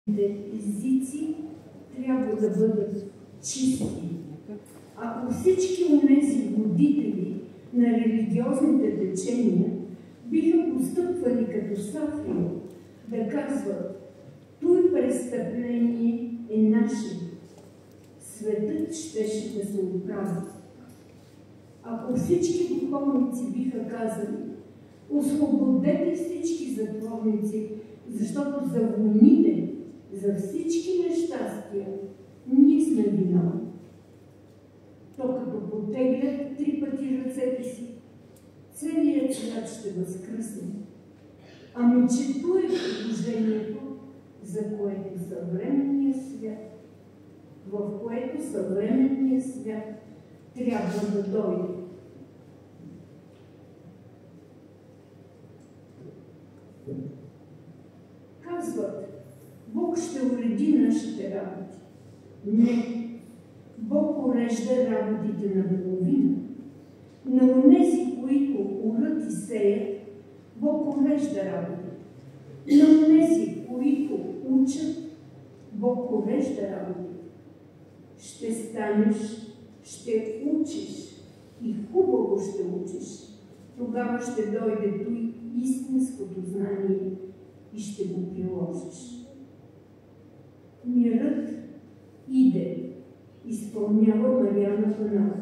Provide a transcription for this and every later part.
езици трябва да бъдат чисти. Ако всички онези водители на религиозните течения биха постъпвали като Сафио, да казват: той престъпление е наше, светът щеше да се оправи. Ако всички духовници биха казали: освободете всички затворници, защото за войните, за всички нещастия ние сме виновни, то като потеглят 3 пъти ръцете си, целият свят ще възкръсне. Ами че то е предложението, за което съвременният свят, в което съвременният свят трябва да дойде. Казват: Бог ще уреди нашите работи. Не, Бог урежда работите наполовина. На онези, които урат и сеят, Бог урежда работите. На онези, които учат, Бог урежда работите. Ще станеш, ще учиш и хубаво ще учиш. Тогава ще дойде той истинското знание и ще го приложиш. Мирът иде, изпълнява Мариана Панова.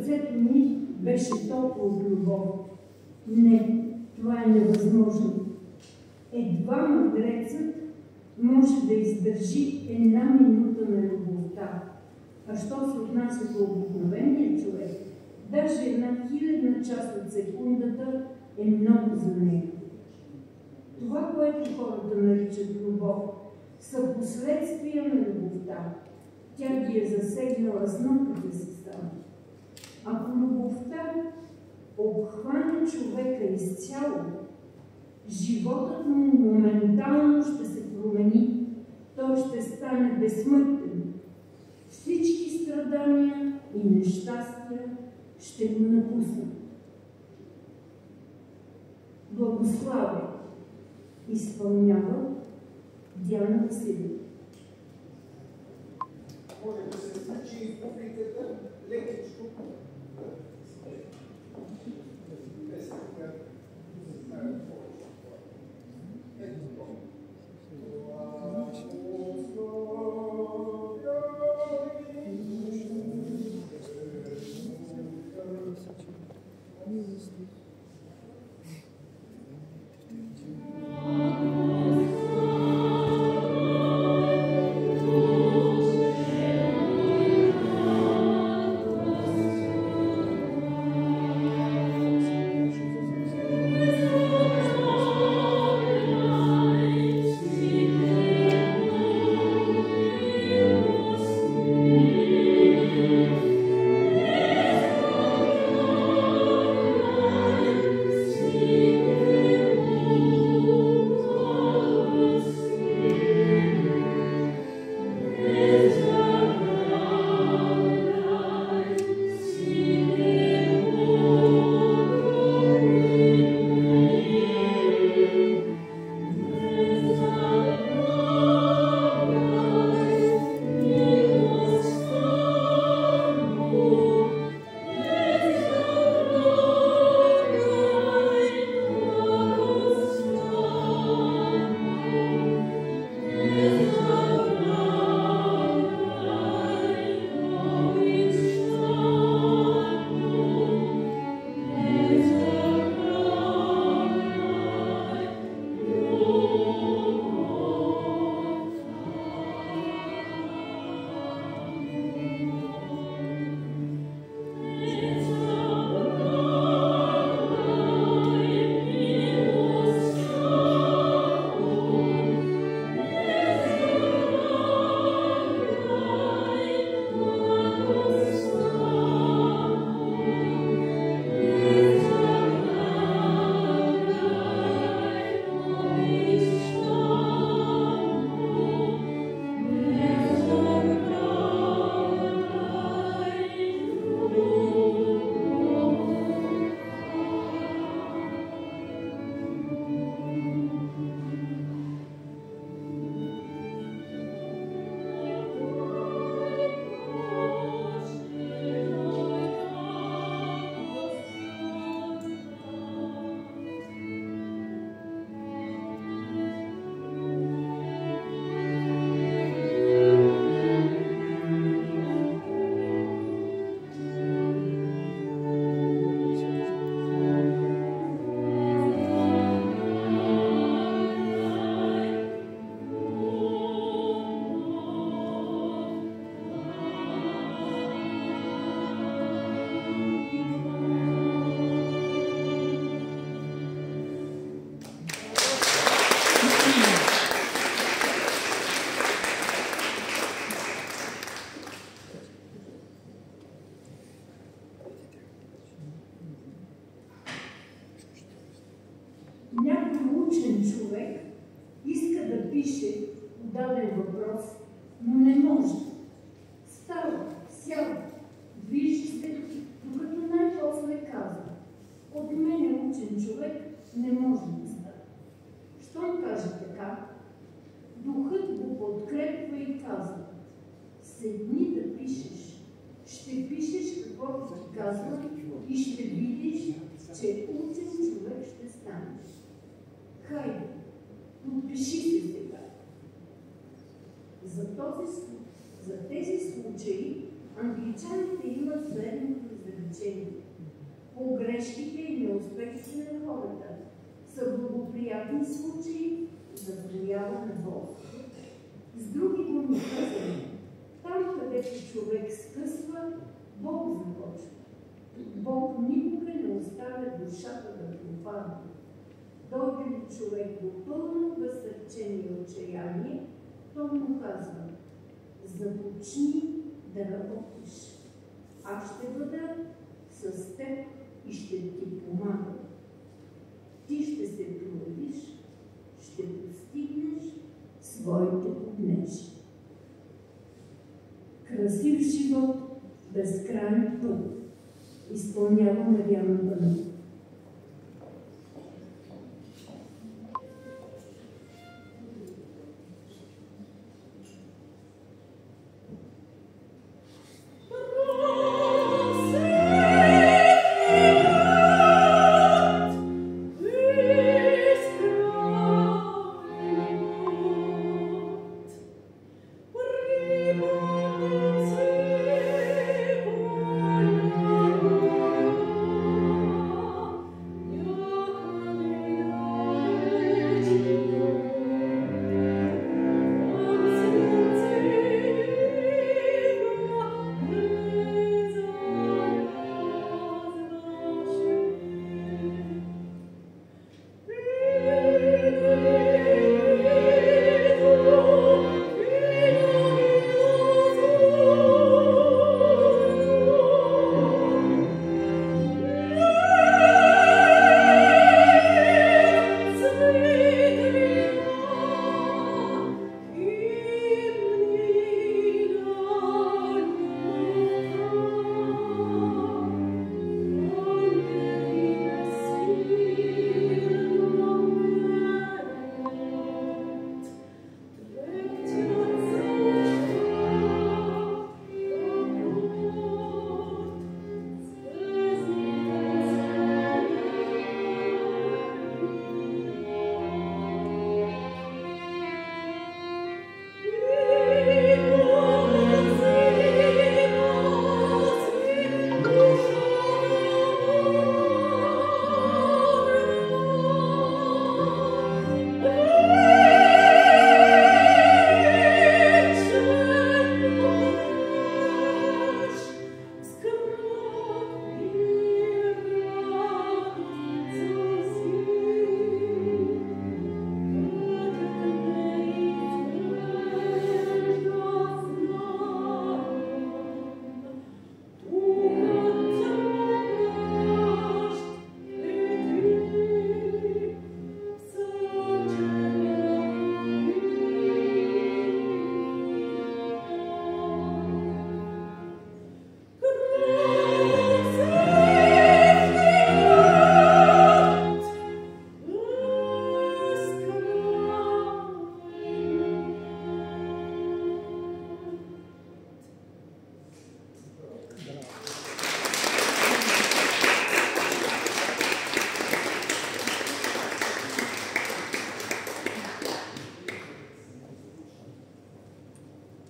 сърцето ми беше толкова от любов. Не, това е невъзможно. Едва мъдрецът може да издържи една минута на любовта. А що се отнася до обикновения човек, даже една 1000 част от секундата е много за него. Това, което хората наричат любов, са последствия на любовта. Тя ги е засегнала с ноката си само. Ако любовта обхване човека изцяло, животът му моментално ще се промени. Той ще стане безсмъртен. Всички страдания и нещастия ще го напуснат. Благославя изпълнява Диана Василева. Може да се случи публиката лекичко. човек иска да пише даден въпрос, но не може. Става, сяда, движи се, докато най-после казва: от мен учен човек не може да става. Щом каже така, духът го подкрепва и казва: седни да пишеш. Ще пишеш каквото ти казва и ще видиш, че учен човек ще станеш. Хайде, подпиши се сега. За тези случаи англичаните имат следното изречение: значение. Погрешките и неуспехите на хората са благоприятни случаи за проява на Бог. С други думи казано, там, където човек скъсва, Бог започва. Бог никога не оставя душата да пропадне. Дойде ли човек до пълно възсърчение и отчаяние, той му казва: започни да работиш. Аз ще бъда с теб и ще ти помагам. Ти ще се трудиш, ще постигнеш своите поднежи. Красив живот, безкрайен път. Изпълнява Мариана Банова.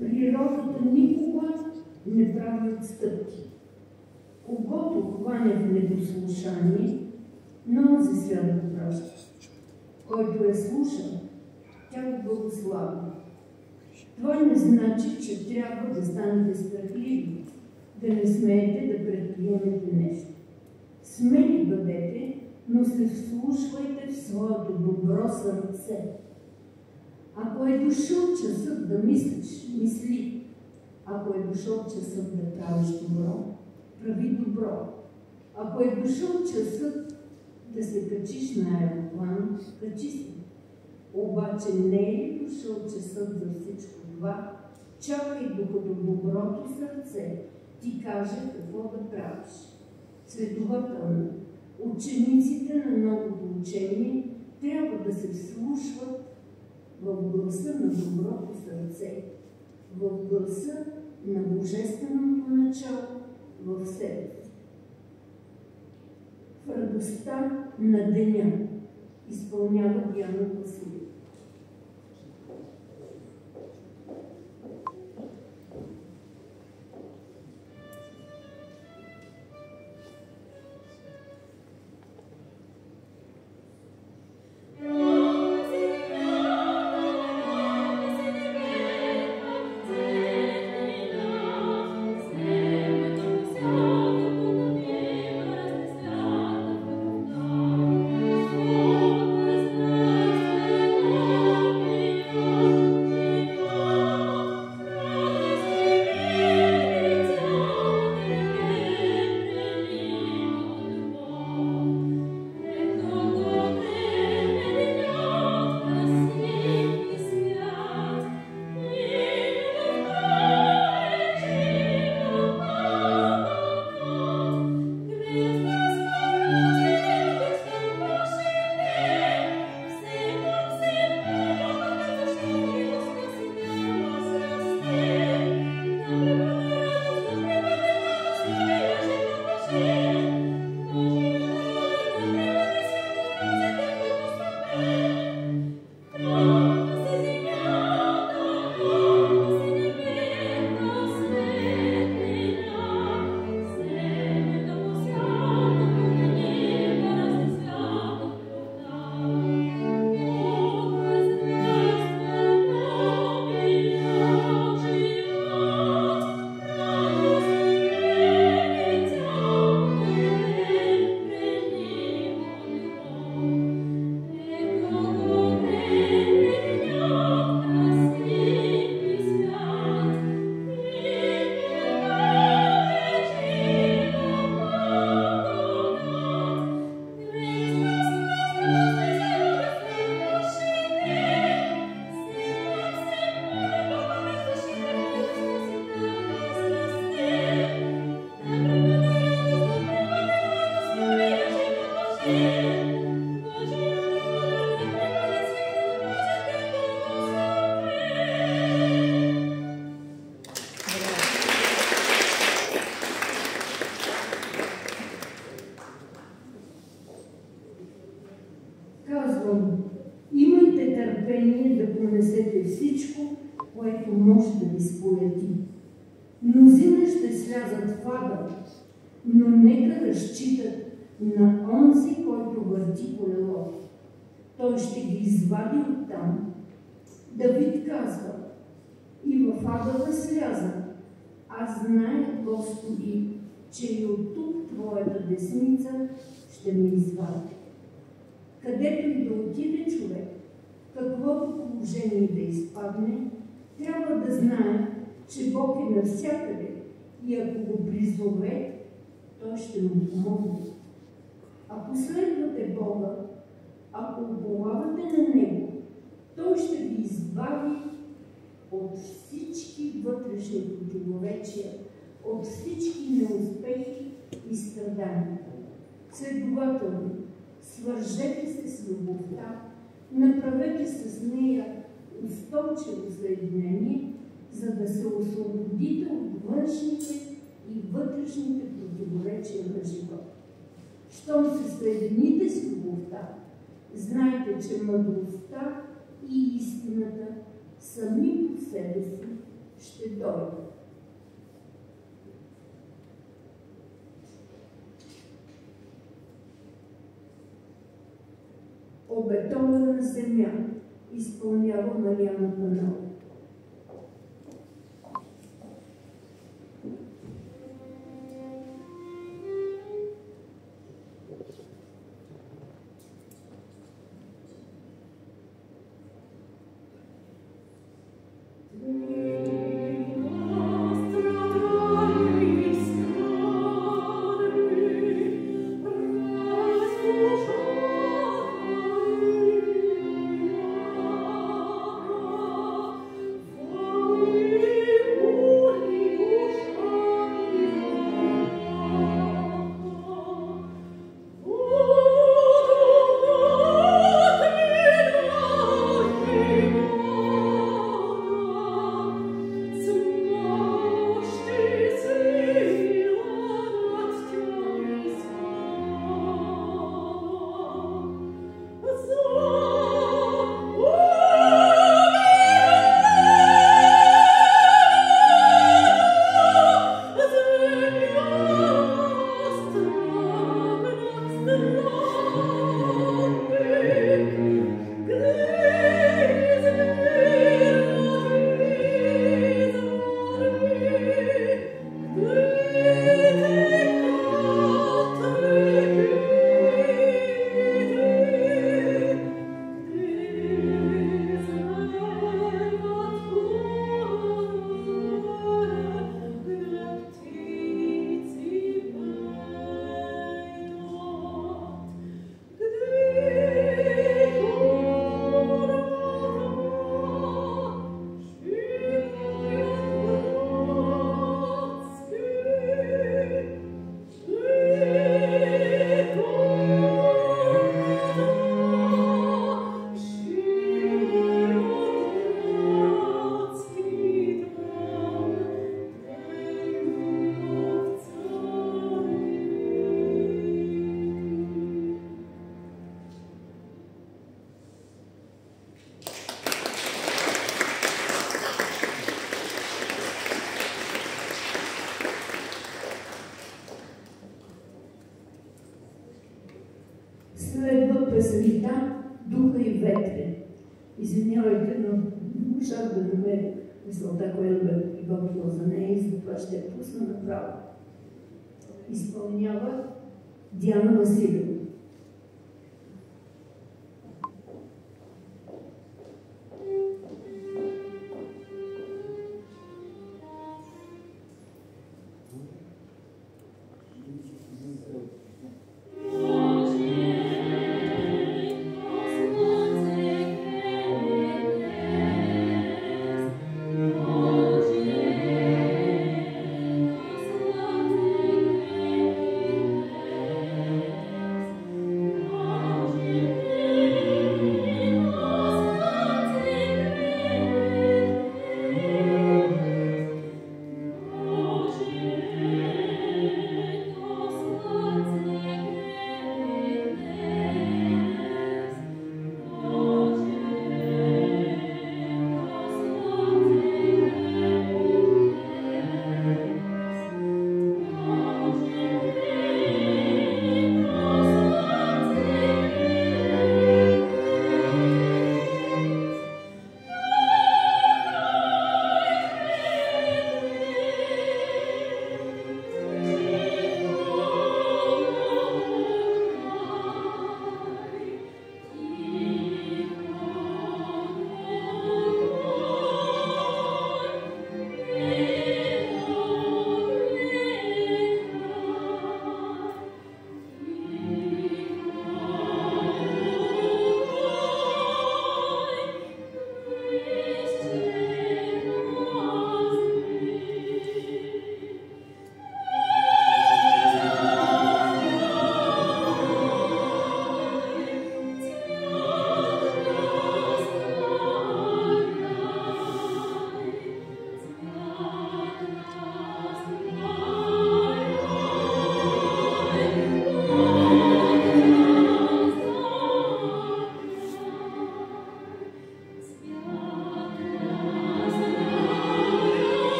Природата никога не прави отстъпки. Когото хване в недослушание, но за свят го праща. Който е слушал, тя го благославя. Това не значи, че трябва да станете страхливи, да не смеете да предприемете нещо. Смели бъдете, но се вслушвайте в своето добро сърце. Ако е дошъл часът да мислиш, мисли. Ако е дошъл часът да правиш добро, прави добро. Ако е дошъл часът да се качиш на аероплан, качи се. Обаче не е дошъл часът за всичко това, чакай докато доброто сърце ти каже какво да правиш. Следователно, учениците на новото учение трябва да се вслушват в гласа на доброто сърце, в гласа на божественото начало в себе си. В радостта на деня изпълнява Диана Василева. да ви сполети. Мнозина ще слязат в ада, но нека разчитат на онзи, който върти колелото. Той ще ги извади оттам. Давид казва: и в ада сляза. Аз зная, Господи, че и от тук Твоята десница ще ме извади. Където и да отиде човек, каквото положение да изпадне, трябва да знае, че Бог е навсякъде и ако го призове, Той ще му помогне. Ако следвате Бога, ако уповавате на Него, Той ще ви избави от всички вътрешни противоречия, от всички неуспехи и страдания. Следователно, свържете се с любовта, направете с нея устойчиво съединение, за да се освободите от външните и вътрешните противоречия на живота. Щом се съедините с любовта, знайте, че мъдростта и истината сами по себе си ще дойдат. Обетована земя изпълнява Мариана Панова. Следва песента Духа и ветре. Извинявайте, но не можах да намеря мисълта, която бе приготвила за нея и затова ще я пусна направо. Изпълнява Диана Василева.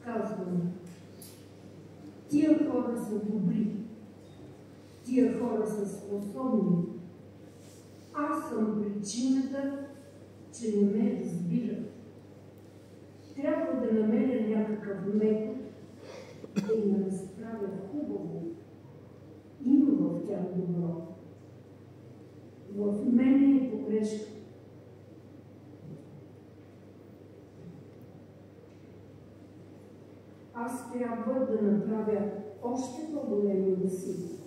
казвам, тия хора са добри, тия хора са способни. Аз съм причината, че не ме разбират. Трябва да намеря някакъв метод и да разправя хубаво. Има в тях добро. В мене е погрешка. Аз трябва да направя още по-големи усилия.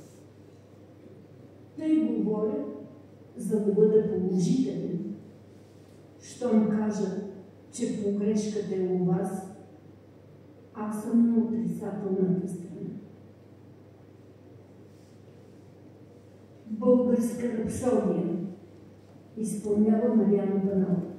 Тъй говоря, за да бъда положителен. Щом кажа, че погрешката е у вас, аз съм на отрицателната страна. Българска рапсодия изпълнява Мариана Панова.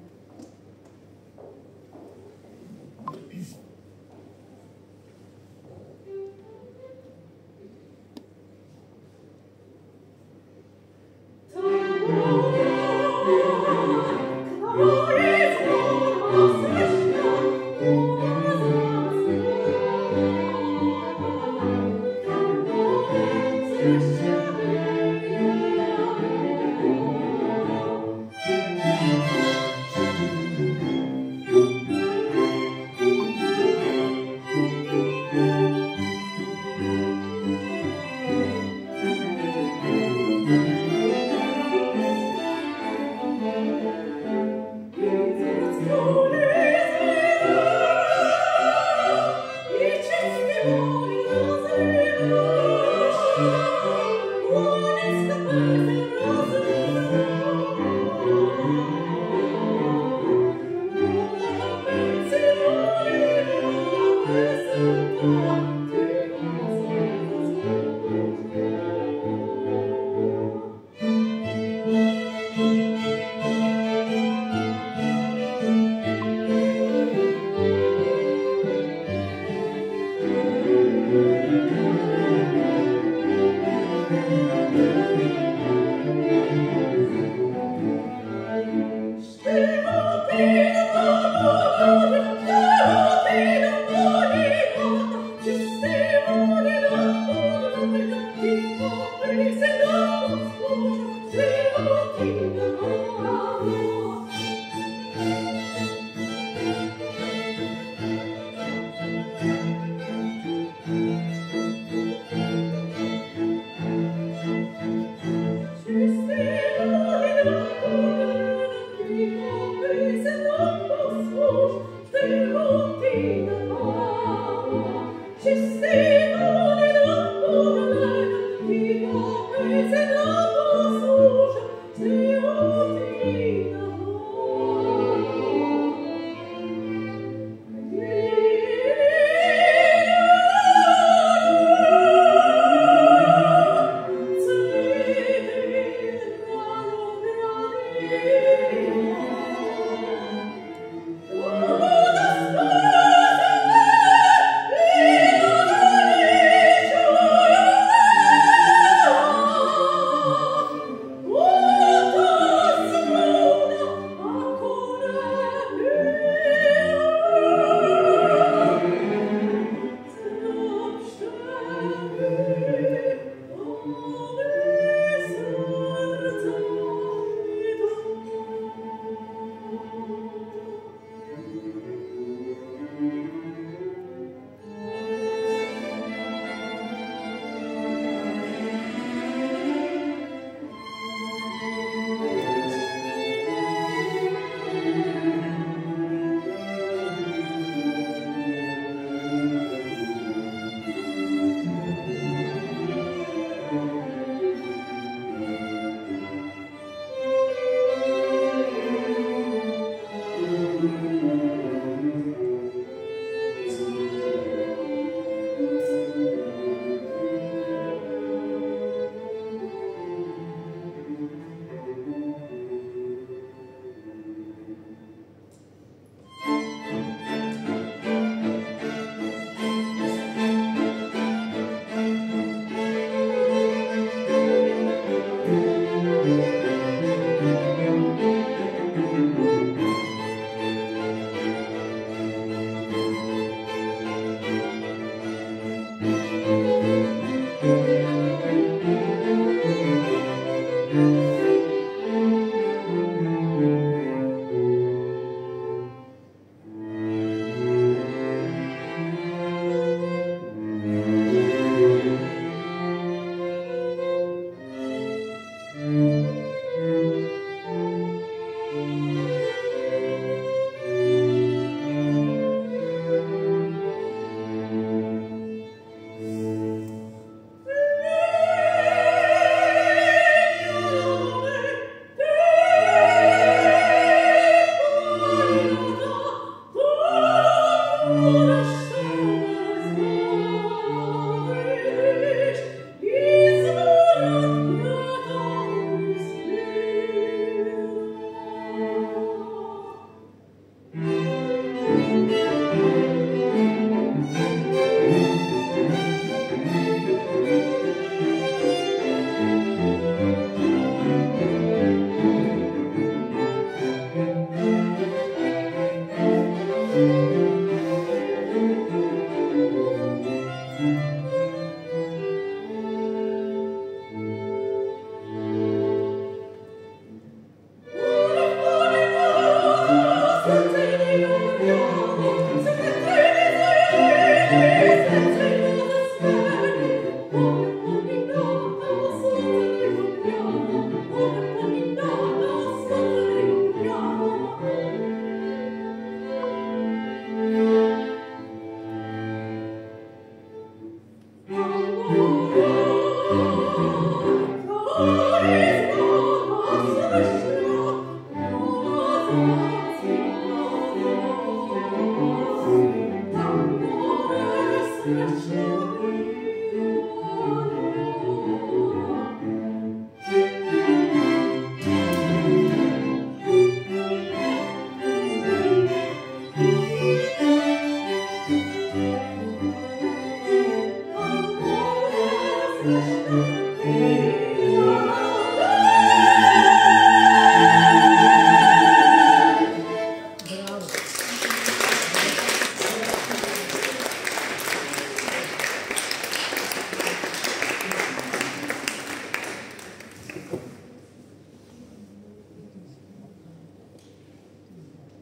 Just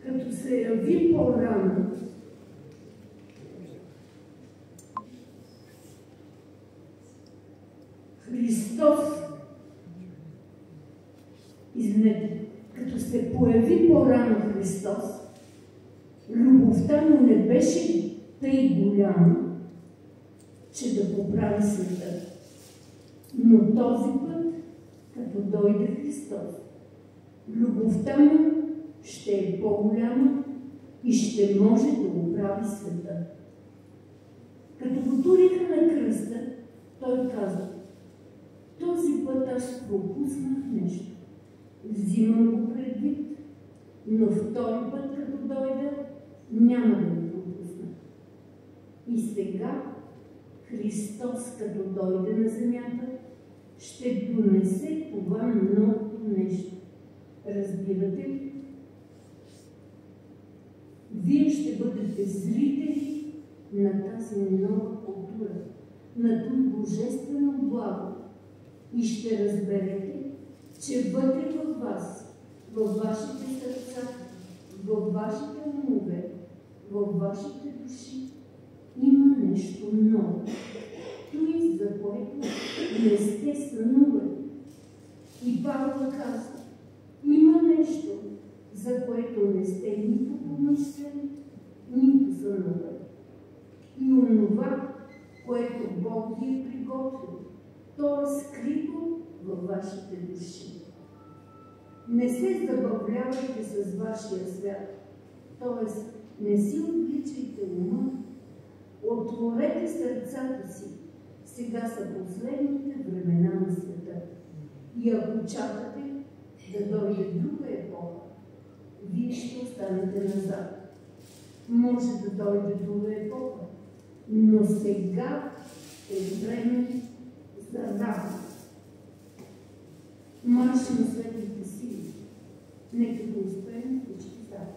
Като се яви по-рано, Христос, извинете, като се появи по-рано Христос, любовта му не беше тъй голяма, че да поправи света. Но този път, като дойде Христос, любовта му ще е по-голяма и ще може да оправи света. Като го туриха на кръста, той каза: този път аз пропуснах нещо. Взимам го предвид, но втори път, като дойда, няма да го пропусна. И сега Христос, като дойде на земята, ще донесе това новото нещо. Разбирате ли? Вие ще бъдете зрители на тази нова култура, на това божествено благо и ще разберете, че вътре във вас, във вашите сърца, във вашите умове, във вашите души има нещо ново. Той, за което не сте сънували. И Павел казва: има нещо, за което не сте нито помислили, нито сънували. И онова, което Бог ви е приготвил, то е скрито във вашите души. Не се забавлявайте с вашия свят, т.е. не си отвличайте ума, отворете сърцата си. Сега са последните времена на света. И ако чакате да дойде друга епоха, вие ще останете назад. Може да дойде друга епоха, но сега е време за работа. Марш на светлите сили. Нека да успеем всички заедно.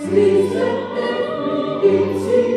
Слиза every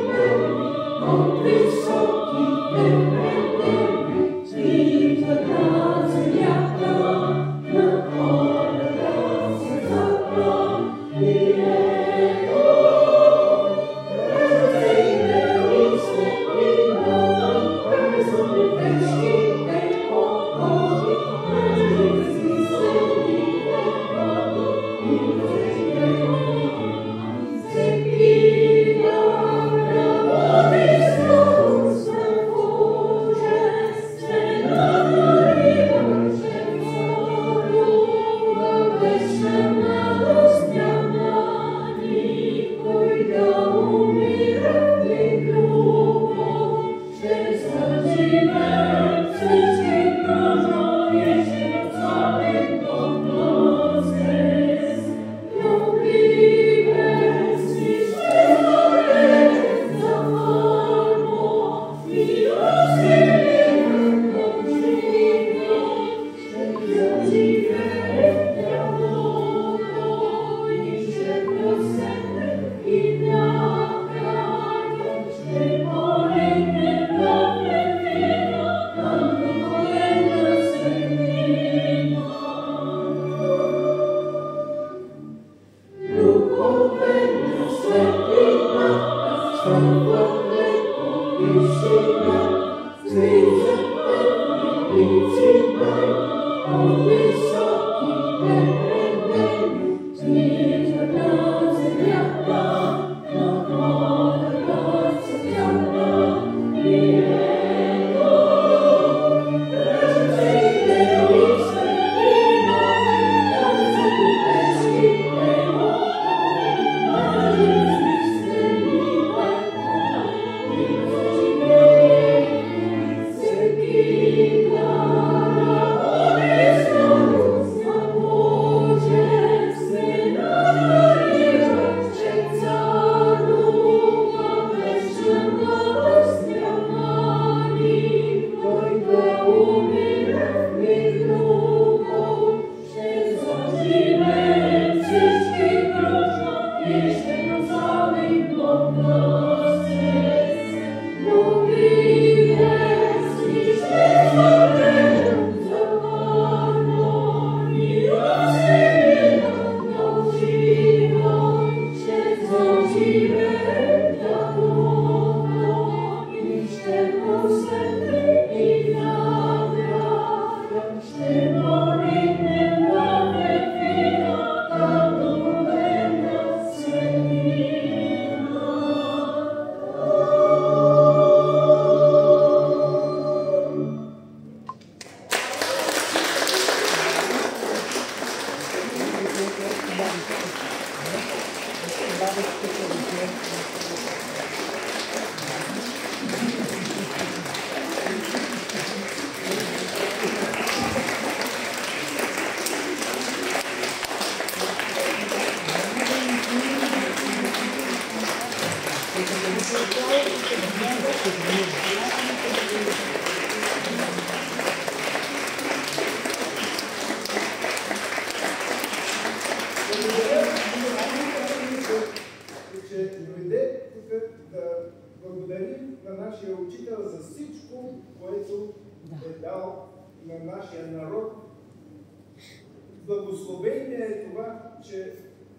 Благословение е това, че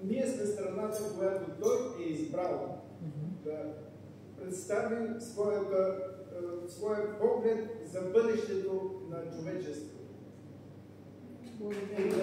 ние сме страната, която Той е избрал да представи своя поглед за бъдещето на човечеството. Благодаря.